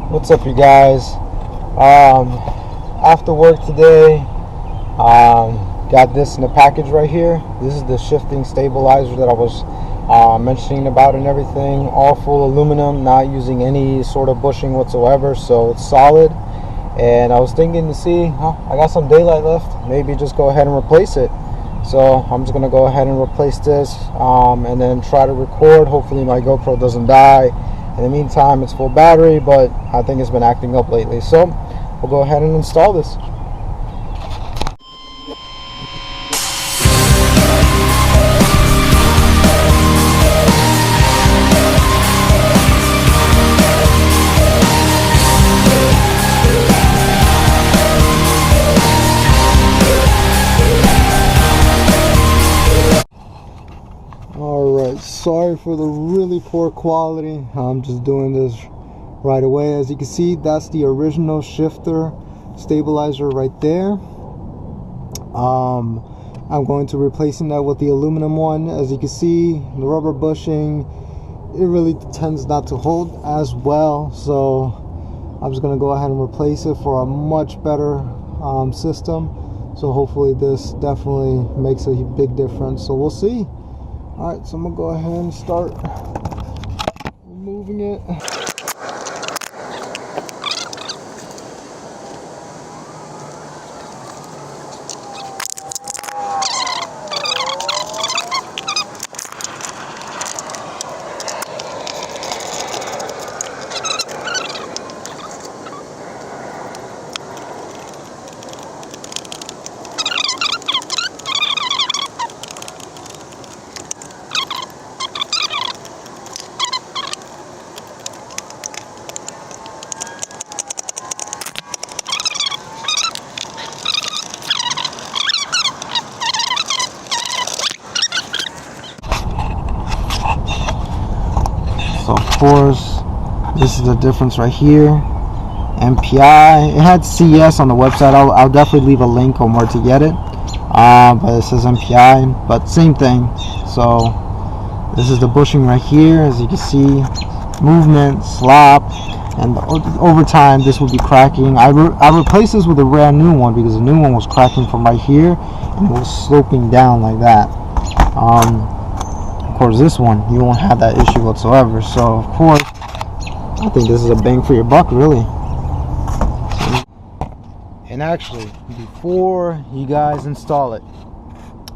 What's up, you guys? After work today, got this in a package right here. This is the shifting stabilizer that I was mentioning about and everything. All full aluminum, not using any sort of bushing whatsoever, so it's solid. And I was thinking to see, I got some daylight left, maybe just go ahead and replace it. So I'm just gonna go ahead and replace this and then try to record. Hopefully my GoPro doesn't die. In the meantime, it's full battery, but I think it's been acting up lately. So we'll go ahead and install this. Alright, sorry for the really poor quality. I'm just doing this right away. As you can see, that's the original shifter stabilizer right there. I'm going to replacing that with the aluminum one. As you can see, the rubber bushing, it really tends not to hold as well, so I'm just going to go ahead and replace it for a much better system. So hopefully this definitely makes a big difference, so we'll see. Alright, so I'm going to go ahead and start removing it. So of course, this is the difference right here. MPI. It had CS on the website. I'll definitely leave a link on where to get it. But it says MPI. But same thing. So this is the bushing right here. As you can see, movement, slop, and over time this will be cracking. I replaced this with a brand new one because the new one was cracking from right here and it was sloping down like that. Of course, this one you won't have that issue whatsoever. So of course, I think this is a bang for your buck, really. And actually, before you guys install it,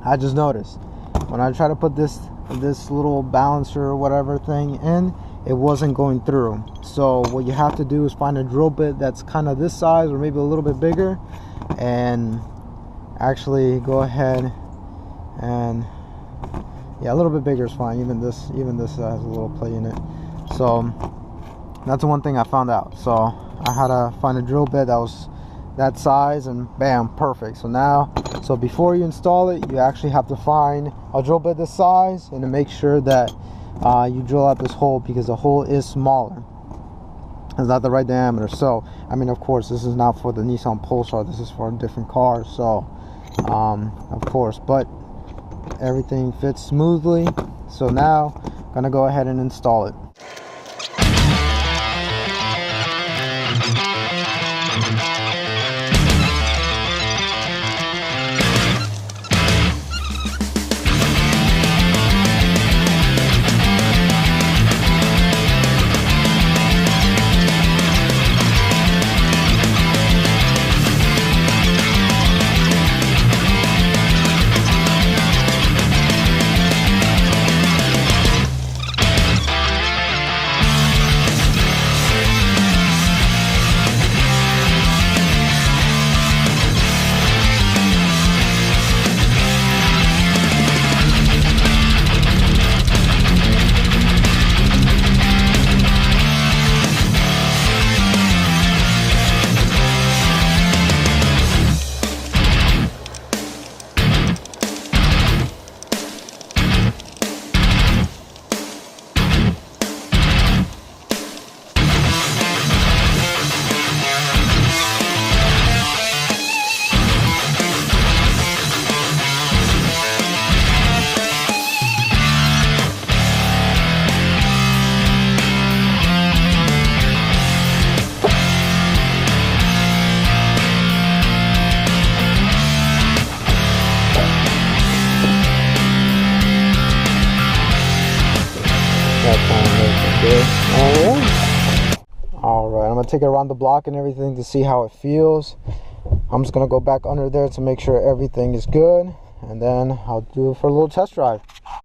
I just noticed when I try to put this little balancer or whatever thing in, it wasn't going through. So what you have to do is find a drill bit that's kind of this size or maybe a little bit bigger, and actually go ahead and, yeah, a little bit bigger is fine. Even this has a little play in it. So that's the one thing I found out. So I had to find a drill bit that was that size, and bam, perfect. So before you install it, you actually have to find a drill bit this size and to make sure that you drill out this hole, because the hole is smaller. It's not the right diameter. So I mean, of course, this is not for the Nissan Pulsar. This is for a different car. So of course, but everything fits smoothly. So now I'm gonna go ahead and install it. That time looking good. Alright, I'm gonna take it around the block and everything to see how it feels. I'm just gonna go back under there to make sure everything is good, and then I'll do it for a little test drive.